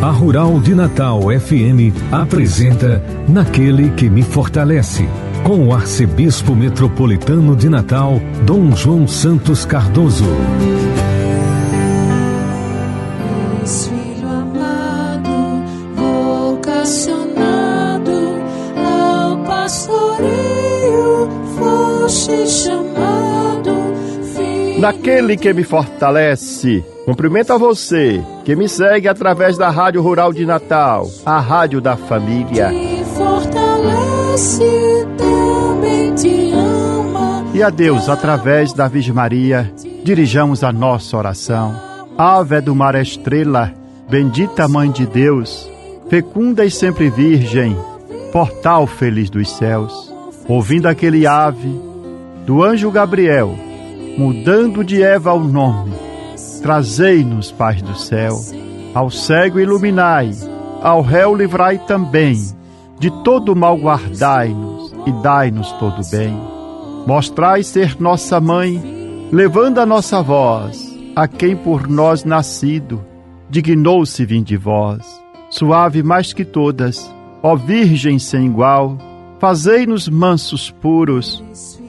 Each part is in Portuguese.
A Rural de Natal FM apresenta Naquele que me fortalece, com o arcebispo metropolitano de Natal, Dom João Santos Cardoso. Filho amado, vocacionado ao pastoreio, foste chamado. Naquele que me fortalece. Cumprimento a você que me segue através da Rádio Rural de Natal, a rádio da família. Te fortalece, também te ama. E a Deus, através da Virgem Maria, dirijamos a nossa oração. Ave do mar estrela, bendita Mãe de Deus, fecunda e sempre virgem, portal feliz dos céus. Ouvindo aquele ave do anjo Gabriel, mudando de Eva o nome, trazei-nos paz do céu. Ao cego iluminai, ao réu livrai também, de todo mal guardai-nos e dai-nos todo bem. Mostrai ser nossa mãe, levando a nossa voz, a quem por nós nascido, dignou-se vir de vós. Suave mais que todas, ó Virgem sem igual, fazei-nos mansos puros,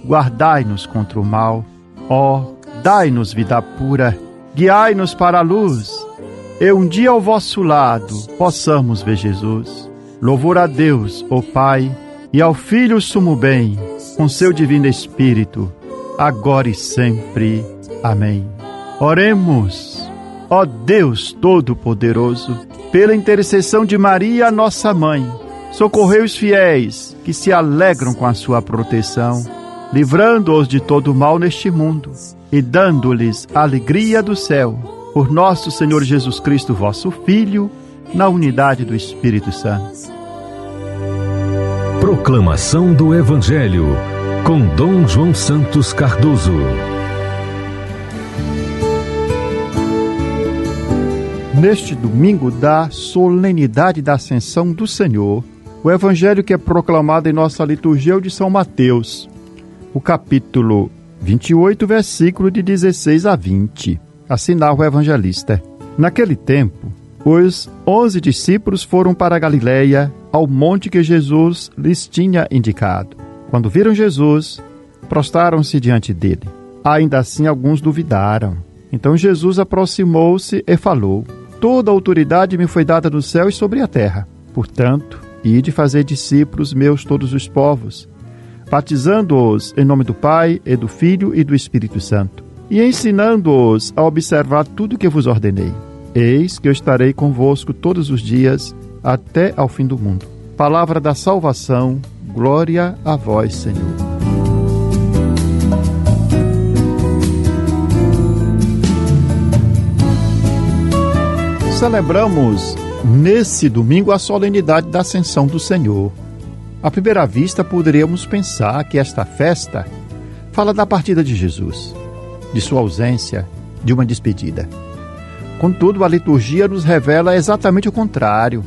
guardai-nos contra o mal. Ó, dai-nos vida pura, guiai-nos para a luz, e um dia ao vosso lado possamos ver Jesus. Louvor a Deus, ó Pai, e ao Filho sumo bem, com seu divino Espírito, agora e sempre. Amém. Oremos. Ó Deus Todo-Poderoso, pela intercessão de Maria, nossa Mãe, socorrei os fiéis que se alegram com a sua proteção, livrando-os de todo mal neste mundo e dando-lhes a alegria do céu, por nosso Senhor Jesus Cristo, vosso Filho, na unidade do Espírito Santo. Proclamação do Evangelho, com Dom João Santos Cardoso. Neste domingo da solenidade da Ascensão do Senhor, o Evangelho que é proclamado em nossa liturgia é o de São Mateus, o capítulo 28, versículo de 16 a 20. Assinava o evangelista. Naquele tempo, os 11 discípulos foram para a Galileia, ao monte que Jesus lhes tinha indicado. Quando viram Jesus, prostraram-se diante dele. Ainda assim, alguns duvidaram. Então Jesus aproximou-se e falou: Toda a autoridade me foi dada no céu e sobre a terra. Portanto, ide fazer discípulos meus todos os povos, batizando-os em nome do Pai, e do Filho e do Espírito Santo, e ensinando-os a observar tudo o que vos ordenei. Eis que eu estarei convosco todos os dias, até ao fim do mundo. Palavra da salvação, glória a vós, Senhor. Celebramos nesse domingo a solenidade da Ascensão do Senhor. À primeira vista, poderíamos pensar que esta festa fala da partida de Jesus, de sua ausência, de uma despedida. Contudo, a liturgia nos revela exatamente o contrário.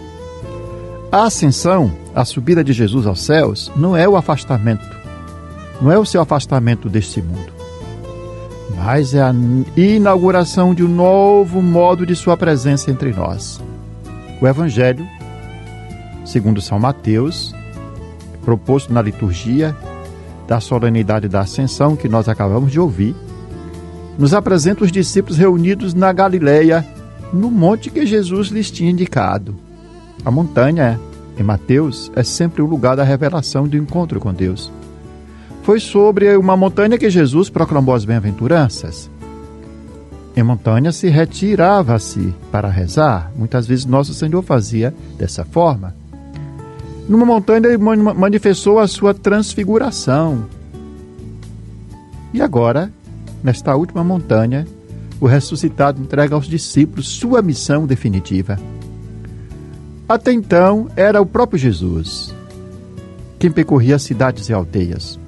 A ascensão, a subida de Jesus aos céus, não é o afastamento, não é o seu afastamento deste mundo, mas é a inauguração de um novo modo de sua presença entre nós. O Evangelho, segundo São Mateus, proposto na liturgia da solenidade da Ascensão, que nós acabamos de ouvir, nos apresenta os discípulos reunidos na Galileia, no monte que Jesus lhes tinha indicado. A montanha, em Mateus, é sempre o lugar da revelação e do encontro com Deus. Foi sobre uma montanha que Jesus proclamou as bem-aventuranças. Em montanha se retirava-se para rezar. Muitas vezes nosso Senhor fazia dessa forma. Numa montanha ele manifestou a sua transfiguração. E agora, nesta última montanha, o ressuscitado entrega aos discípulos sua missão definitiva. Até então, era o próprio Jesus quem percorria cidades e aldeias,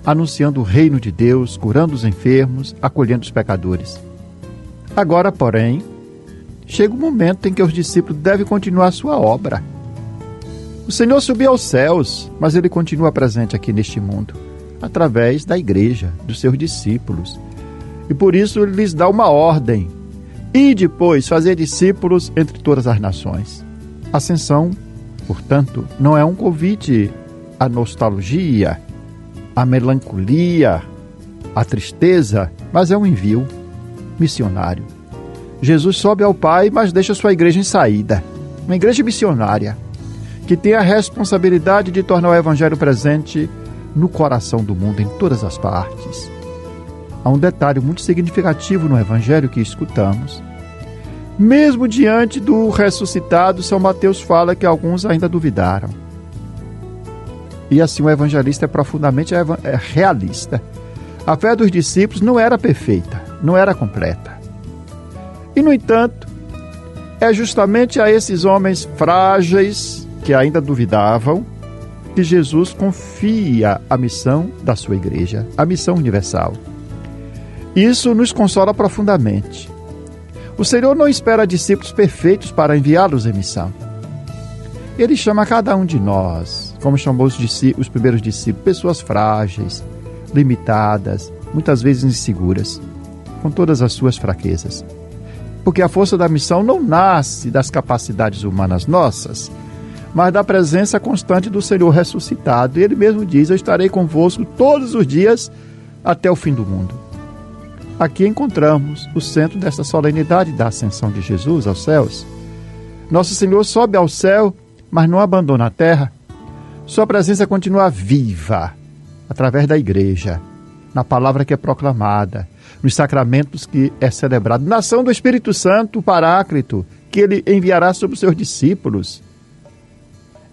anunciando o reino de Deus, curando os enfermos, acolhendo os pecadores. Agora, porém, chega o momento em que os discípulos devem continuar a sua obra. O Senhor subiu aos céus, mas Ele continua presente aqui neste mundo, através da igreja, dos seus discípulos. E por isso Ele lhes dá uma ordem: E depois fazer discípulos entre todas as nações. Ascensão, portanto, não é um convite à nostalgia, à melancolia, à tristeza, mas é um envio missionário. Jesus sobe ao Pai, mas deixa sua igreja em saída. Uma igreja missionária, que tem a responsabilidade de tornar o Evangelho presente no coração do mundo, em todas as partes. Há um detalhe muito significativo no Evangelho que escutamos. Mesmo diante do ressuscitado, São Mateus fala que alguns ainda duvidaram. E assim o evangelista é profundamente realista. A fé dos discípulos não era perfeita, não era completa. E, no entanto, é justamente a esses homens frágeis que ainda duvidavam que Jesus confia a missão da sua igreja, a missão universal. Isso nos consola profundamente. O Senhor não espera discípulos perfeitos para enviá-los em missão. Ele chama cada um de nós, como chamou os primeiros discípulos, pessoas frágeis, limitadas, muitas vezes inseguras, com todas as suas fraquezas. Porque a força da missão não nasce das capacidades humanas nossas, mas da presença constante do Senhor ressuscitado. E Ele mesmo diz: eu estarei convosco todos os dias até o fim do mundo. Aqui encontramos o centro desta solenidade da ascensão de Jesus aos céus. Nosso Senhor sobe ao céu, mas não abandona a terra. Sua presença continua viva, através da igreja, na palavra que é proclamada, nos sacramentos que é celebrado, na ação do Espírito Santo, o Paráclito, que Ele enviará sobre os seus discípulos.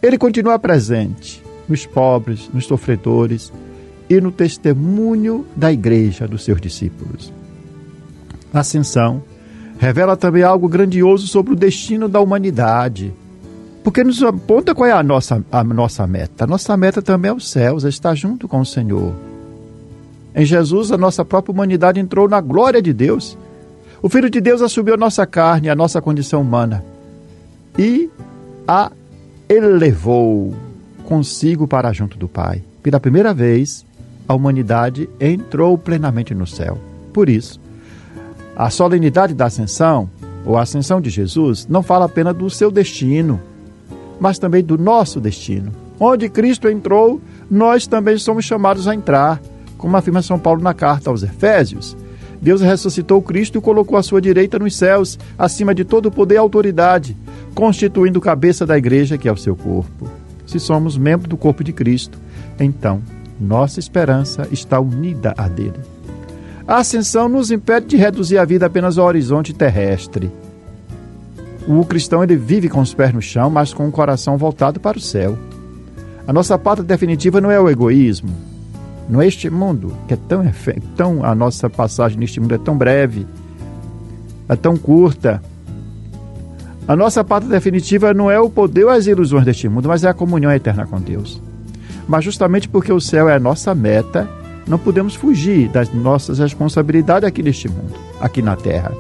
Ele continua presente nos pobres, nos sofredores e no testemunho da igreja dos seus discípulos. A ascensão revela também algo grandioso sobre o destino da humanidade, porque nos aponta qual é a nossa meta. A nossa meta também é os céus, é estar junto com o Senhor. Em Jesus, a nossa própria humanidade entrou na glória de Deus. O Filho de Deus assumiu a nossa carne, a nossa condição humana, e a elevou consigo para junto do Pai. Pela primeira vez, a humanidade entrou plenamente no céu. Por isso, a solenidade da ascensão, ou a ascensão de Jesus, não fala apenas do seu destino, mas também do nosso destino. Onde Cristo entrou, nós também somos chamados a entrar, como afirma São Paulo na carta aos Efésios. Deus ressuscitou Cristo e colocou à sua direita nos céus, acima de todo poder e autoridade, constituindo cabeça da igreja, que é o seu corpo. Se somos membros do corpo de Cristo, então nossa esperança está unida à dele. A ascensão nos impede de reduzir a vida apenas ao horizonte terrestre. O cristão ele vive com os pés no chão, mas com o coração voltado para o céu. A nossa pátria definitiva não é o egoísmo. Não é este mundo, que é tão a nossa passagem neste mundo é tão breve, é tão curta. A nossa pátria definitiva não é o poder ou as ilusões deste mundo, mas é a comunhão eterna com Deus. Mas justamente porque o céu é a nossa meta, não podemos fugir das nossas responsabilidades aqui neste mundo, aqui na terra.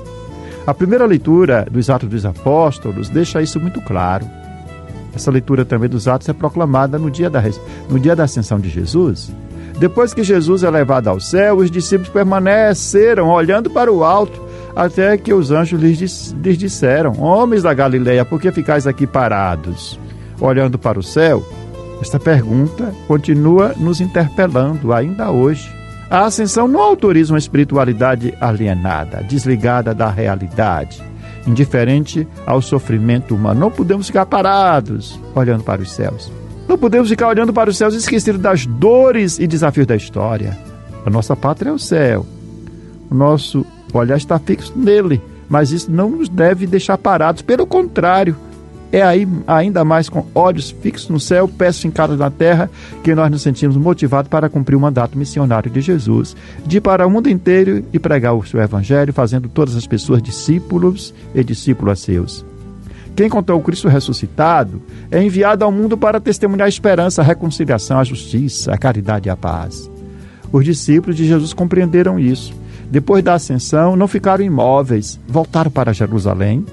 A primeira leitura dos Atos dos Apóstolos deixa isso muito claro. Essa leitura também dos Atos é proclamada no dia da ascensão de Jesus. Depois que Jesus é levado ao céu, os discípulos permaneceram olhando para o alto, até que os anjos lhes disseram: homens da Galileia, por que ficais aqui parados, olhando para o céu? Esta pergunta continua nos interpelando ainda hoje. A ascensão não autoriza uma espiritualidade alienada, desligada da realidade, indiferente ao sofrimento humano. Não podemos ficar parados olhando para os céus. Não podemos ficar olhando para os céus esquecidos das dores e desafios da história. A nossa pátria é o céu. O nosso olhar está fixo nele, mas isso não nos deve deixar parados. Pelo contrário, é aí ainda mais com olhos fixos no céu, pés fincados na terra, que nós nos sentimos motivados para cumprir o mandato missionário de Jesus, de ir para o mundo inteiro e pregar o seu evangelho, fazendo todas as pessoas discípulos e discípulos seus. Quem encontrou o Cristo ressuscitado é enviado ao mundo para testemunhar a esperança, a reconciliação, a justiça, a caridade e a paz. Os discípulos de Jesus compreenderam isso. Depois da ascensão, não ficaram imóveis, voltaram para Jerusalém,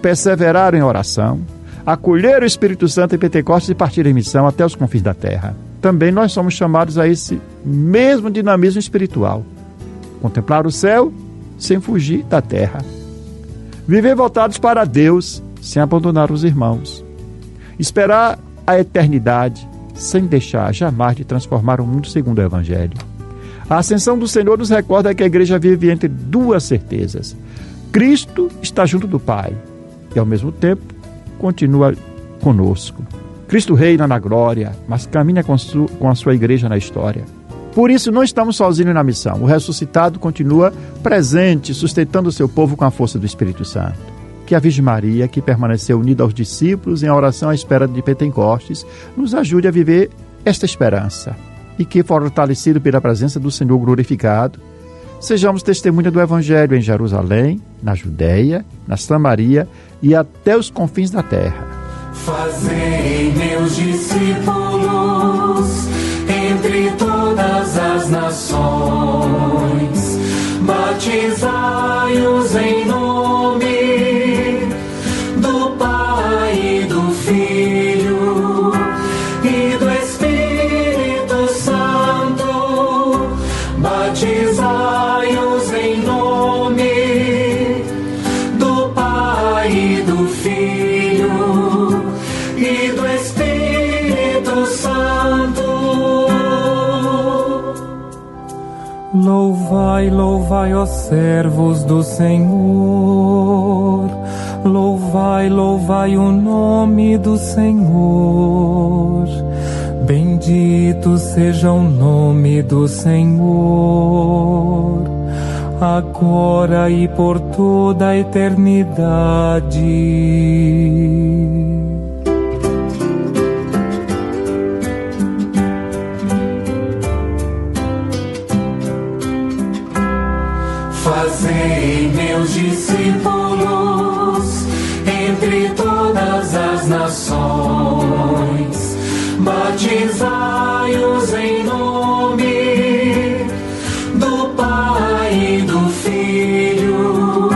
perseveraram em oração, acolheram o Espírito Santo em Pentecostes e partiram em missão até os confins da terra. Também nós somos chamados a esse mesmo dinamismo espiritual. Contemplar o céu sem fugir da terra. Viver voltados para Deus, sem abandonar os irmãos. Esperar a eternidade, sem deixar jamais de transformar o mundo segundo o Evangelho. A ascensão do Senhor nos recorda que a igreja vive entre duas certezas. Cristo está junto do Pai e, ao mesmo tempo, continua conosco. Cristo reina na glória, mas caminha com a sua igreja na história. Por isso, não estamos sozinhos na missão. O ressuscitado continua presente, sustentando o seu povo com a força do Espírito Santo. Que a Virgem Maria, que permaneceu unida aos discípulos em oração à espera de Pentecostes, nos ajude a viver esta esperança. E que, fortalecido pela presença do Senhor glorificado, sejamos testemunha do Evangelho em Jerusalém, na Judéia, na Samaria e até os confins da terra. Fazei meus discípulos entre todas as nações, batizai-os em nome do Pai e do Filho e do Espírito Santo, batizai-os em nome do Pai e do Filho e do Espírito Santo. Louvai, louvai, ó servos do Senhor. Louvai, louvai o nome do Senhor. Bendito seja o nome do Senhor, agora e por toda a eternidade. Fazei meus discípulos entre todas as nações, batizai-os em nome do Pai e do Filho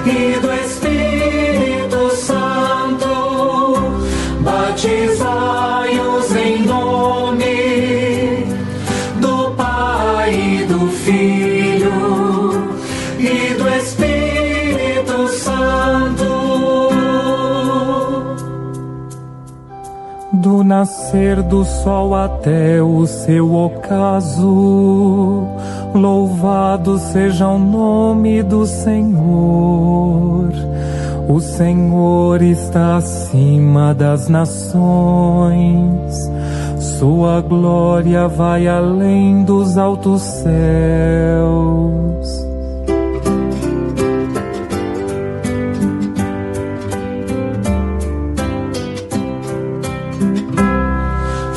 e do Espírito Santo, batizai-os em nome do Pai e do Filho e do Espírito Santo. Do nascer do sol até o seu ocaso, louvado seja o nome do Senhor. O Senhor está acima das nações, sua glória vai além dos altos céus.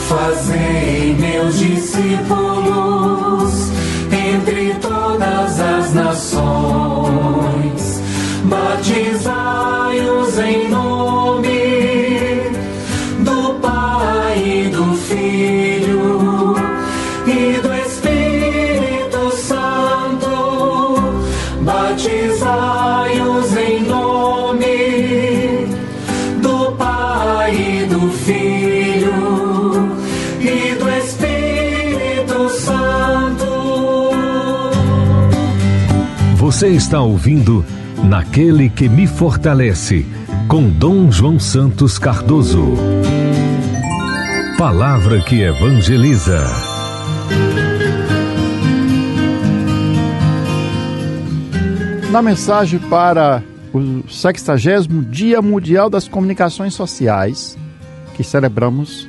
Fazei meus discípulos entre todas as nações, batizai-os em nome do Pai e do Filho e do Espírito Santo, batizai-os em nome do Pai e do Filho e do Espírito Santo. Você está ouvindo Naquele que me fortalece, com Dom João Santos Cardoso. Palavra que evangeliza. Na mensagem para o 60º Dia Mundial das Comunicações Sociais, que celebramos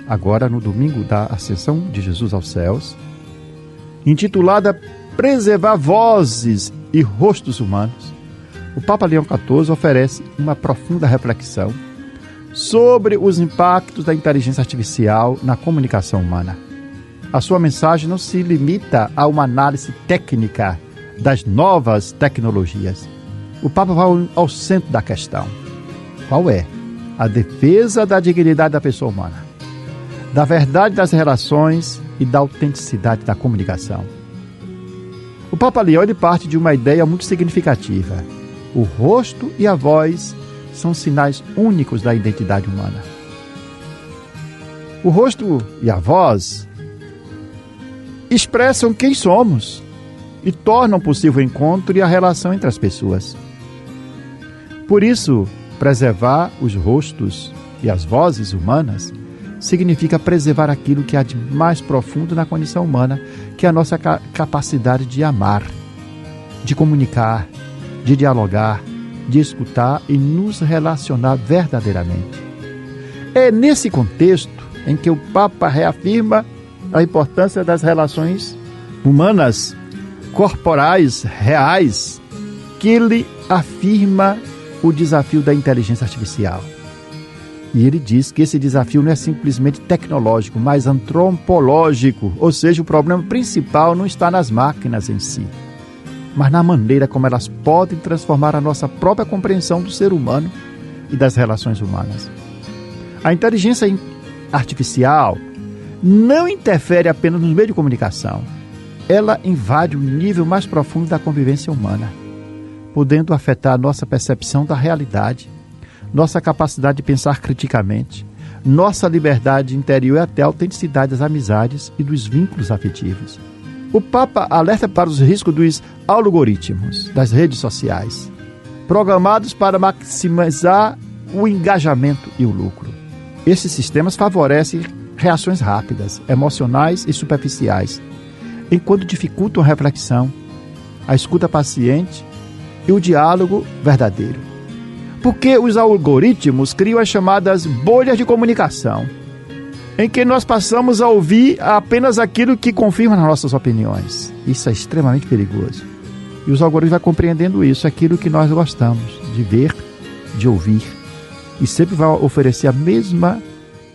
agora no domingo da Ascensão de Jesus aos céus, intitulada Preservar Vozes e Rostos Humanos, o Papa Leão XIV oferece uma profunda reflexão sobre os impactos da inteligência artificial na comunicação humana. A sua mensagem não se limita a uma análise técnica das novas tecnologias. O Papa vai ao centro da questão. Qual é? A defesa da dignidade da pessoa humana, da verdade das relações e da autenticidade da comunicação. O Papa Leão parte de uma ideia muito significativa. O rosto e a voz são sinais únicos da identidade humana. O rosto e a voz expressam quem somos e tornam possível o encontro e a relação entre as pessoas. Por isso, preservar os rostos e as vozes humanas significa preservar aquilo que há de mais profundo na condição humana, que é a nossa capacidade de amar, de comunicar, de dialogar, de escutar e nos relacionar verdadeiramente. É nesse contexto em que o Papa reafirma a importância das relações humanas, corporais, reais, que ele afirma o desafio da inteligência artificial. E ele diz que esse desafio não é simplesmente tecnológico, mas antropológico, ou seja, o problema principal não está nas máquinas em si, mas na maneira como elas podem transformar a nossa própria compreensão do ser humano e das relações humanas. A inteligência artificial não interfere apenas nos meios de comunicação. Ela invade o nível mais profundo da convivência humana, podendo afetar a nossa percepção da realidade, nossa capacidade de pensar criticamente, nossa liberdade interior e até a autenticidade das amizades e dos vínculos afetivos. O Papa alerta para os riscos dos algoritmos das redes sociais, programados para maximizar o engajamento e o lucro. Esses sistemas favorecem reações rápidas, emocionais e superficiais, enquanto dificultam a reflexão, a escuta paciente e o diálogo verdadeiro. Porque os algoritmos criam as chamadas bolhas de comunicação, em que nós passamos a ouvir apenas aquilo que confirma nas nossas opiniões. Isso é extremamente perigoso. E os algoritmos vão compreendendo isso, aquilo que nós gostamos de ver, de ouvir, e sempre vai oferecer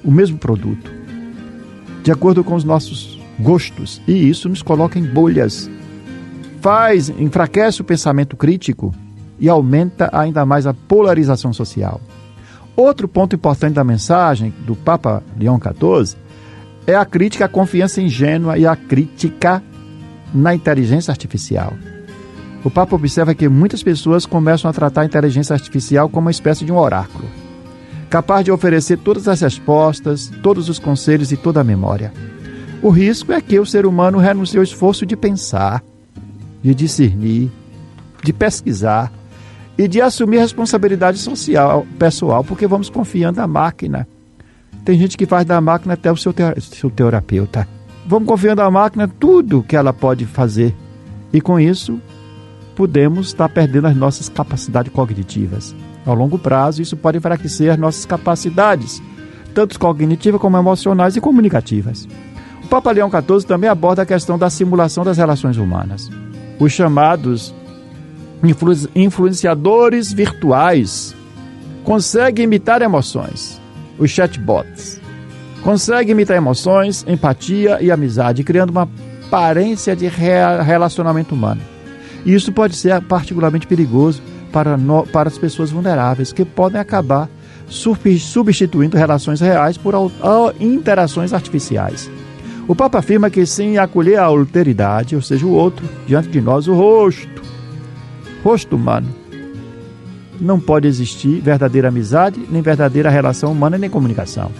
o mesmo produto, de acordo com os nossos gostos, e isso nos coloca em bolhas, enfraquece o pensamento crítico e aumenta ainda mais a polarização social. Outro ponto importante da mensagem do Papa Leão XIV é a crítica à confiança ingênua e a crítica na inteligência artificial. O Papa observa que muitas pessoas começam a tratar a inteligência artificial como uma espécie de um oráculo, capaz de oferecer todas as respostas, todos os conselhos e toda a memória. O risco é que o ser humano renuncie ao esforço de pensar, de discernir, de pesquisar e de assumir responsabilidade social, pessoal, porque vamos confiando na máquina. Tem gente que faz da máquina até o seu terapeuta. Vamos confiando na máquina tudo que ela pode fazer. E com isso, podemos estar perdendo as nossas capacidades cognitivas. Ao longo prazo, isso pode enfraquecer as nossas capacidades, tanto cognitivas como emocionais e comunicativas. O Papa Leão XIV também aborda a questão da simulação das relações humanas. Os chamados influenciadores virtuais conseguem imitar emoções. Os chatbots conseguem imitar emoções, empatia e amizade, criando uma aparência de relacionamento humano. E isso pode ser particularmente perigoso para as pessoas vulneráveis, que podem acabar substituindo relações reais por interações artificiais. O Papa afirma que sem acolher a alteridade, ou seja, o outro, diante de nós, o rosto humano, não pode existir verdadeira amizade, nem verdadeira relação humana, nem comunicação.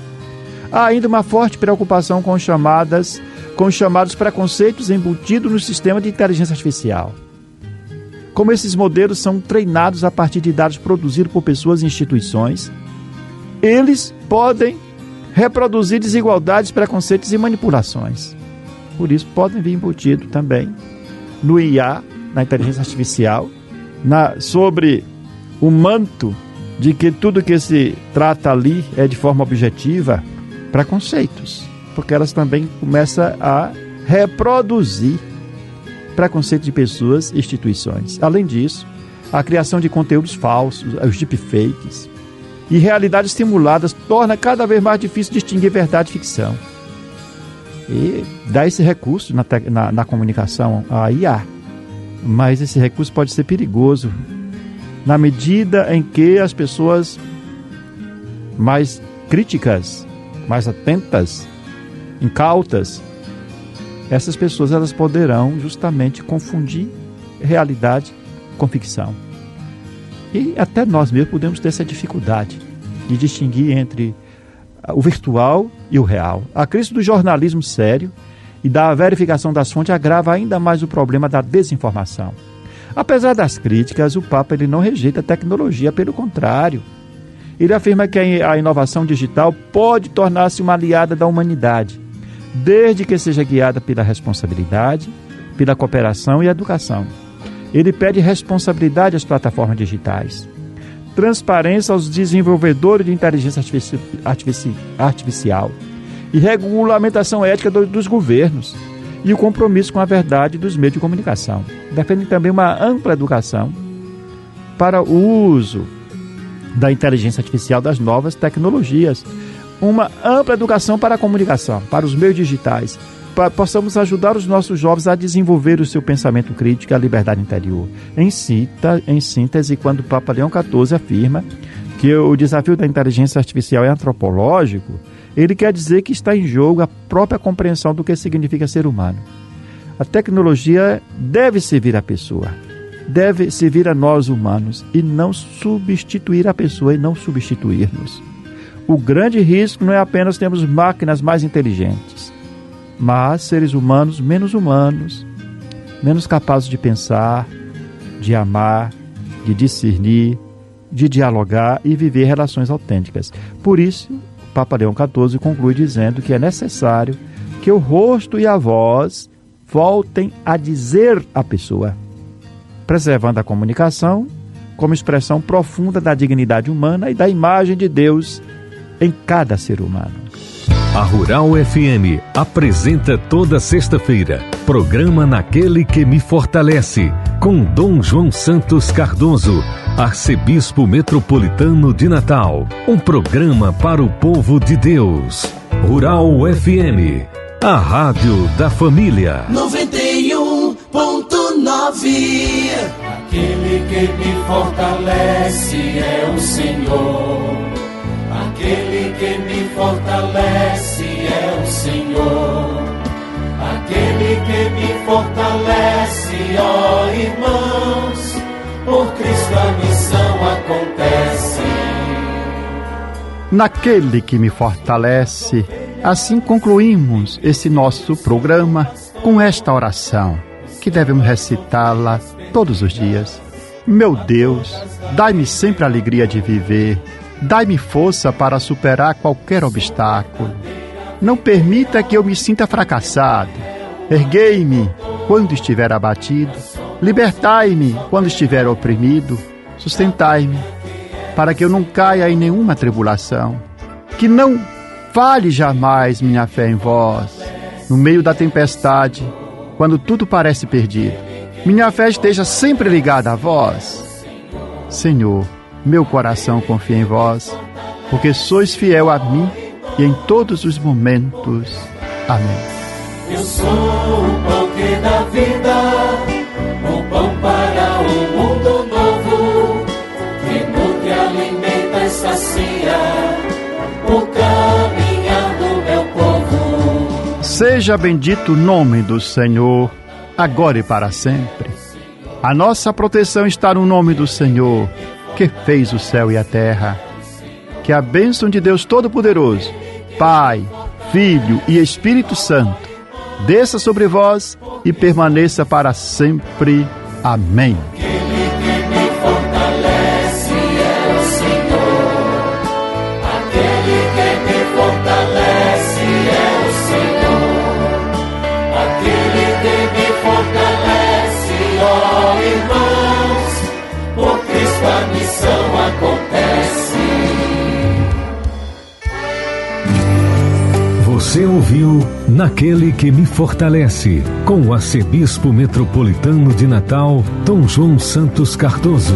Há ainda uma forte preocupação com os chamados preconceitos embutidos no sistema de inteligência artificial. Como esses modelos são treinados a partir de dados produzidos por pessoas e instituições, eles podem reproduzir desigualdades, preconceitos e manipulações. Por isso, podem vir embutido também no IA, na inteligência artificial, sobre o manto de que tudo que se trata ali é de forma objetiva, preconceitos, porque elas também começam a reproduzir preconceito de pessoas e instituições. Além disso, a criação de conteúdos falsos, os deepfakes e realidades simuladas torna cada vez mais difícil distinguir verdade e ficção. E dá esse recurso na comunicação à IA. Mas esse recurso pode ser perigoso na medida em que as pessoas mais críticas, mais atentas, incautas, essas pessoas elas poderão justamente confundir realidade com ficção. E até nós mesmos podemos ter essa dificuldade de distinguir entre o virtual e o real. A crise do jornalismo sério e da verificação das fontes agrava ainda mais o problema da desinformação. Apesar das críticas, o Papa ele não rejeita a tecnologia, pelo contrário. Ele afirma que a inovação digital pode tornar-se uma aliada da humanidade, desde que seja guiada pela responsabilidade, pela cooperação e educação. Ele pede responsabilidade às plataformas digitais, transparência aos desenvolvedores de inteligência artificial e regulamentação ética dos governos e o compromisso com a verdade dos meios de comunicação. Defende também uma ampla educação para o uso da inteligência artificial, das novas tecnologias, uma ampla educação para a comunicação, para os meios digitais, para que possamos ajudar os nossos jovens a desenvolver o seu pensamento crítico e a liberdade interior. Em síntese, quando o Papa Leão XIV afirma que o desafio da inteligência artificial é antropológico, ele quer dizer que está em jogo a própria compreensão do que significa ser humano. A tecnologia deve servir à pessoa, deve servir a nós humanos e não substituir a pessoa e não substituir-nos. O grande risco não é apenas termos máquinas mais inteligentes, mas seres humanos, menos capazes de pensar, de amar, de discernir, de dialogar e viver relações autênticas. Por isso, o Papa Leão XIV conclui dizendo que é necessário que o rosto e a voz voltem a dizer a pessoa, preservando a comunicação como expressão profunda da dignidade humana e da imagem de Deus em cada ser humano. A Rural FM apresenta toda sexta-feira programa Naquele que me fortalece, com Dom João Santos Cardoso, arcebispo metropolitano de Natal. Um programa para o povo de Deus. Rural FM, a rádio da família. 91.9. Aquele que me fortalece é o Senhor. Aquele que me fortalece é o Senhor. Aquele que me fortalece, ó irmãos, por Cristo a missão acontece. Naquele que me fortalece, assim concluímos esse nosso programa com esta oração, que devemos recitá-la todos os dias. Meu Deus, dai-me sempre a alegria de viver. Dai-me força para superar qualquer obstáculo. Não permita que eu me sinta fracassado. Erguei-me quando estiver abatido. Libertai-me quando estiver oprimido. Sustentai-me para que eu não caia em nenhuma tribulação. Que não falhe jamais minha fé em vós. No meio da tempestade, quando tudo parece perdido, minha fé esteja sempre ligada a vós. Senhor, meu coração confia em vós, porque sois fiel a mim e em todos os momentos. Amém. Eu sou o pão que dá vida, o pão para um mundo novo, que nutre, alimenta e sacia o caminhar do meu povo. Seja bendito o nome do Senhor, agora e para sempre. A nossa proteção está no nome do Senhor, que fez o céu e a terra. Que a bênção de Deus Todo-Poderoso, Pai, Filho e Espírito Santo, desça sobre vós e permaneça para sempre. Amém. Aquele que me fortalece é o Senhor. Aquele que me fortalece é o Senhor. Aquele que me fortalece, ó irmãos, por Cristo a missão acontece. Você ouviu Naquele que me fortalece, com o arcebispo metropolitano de Natal, Dom João Santos Cardoso.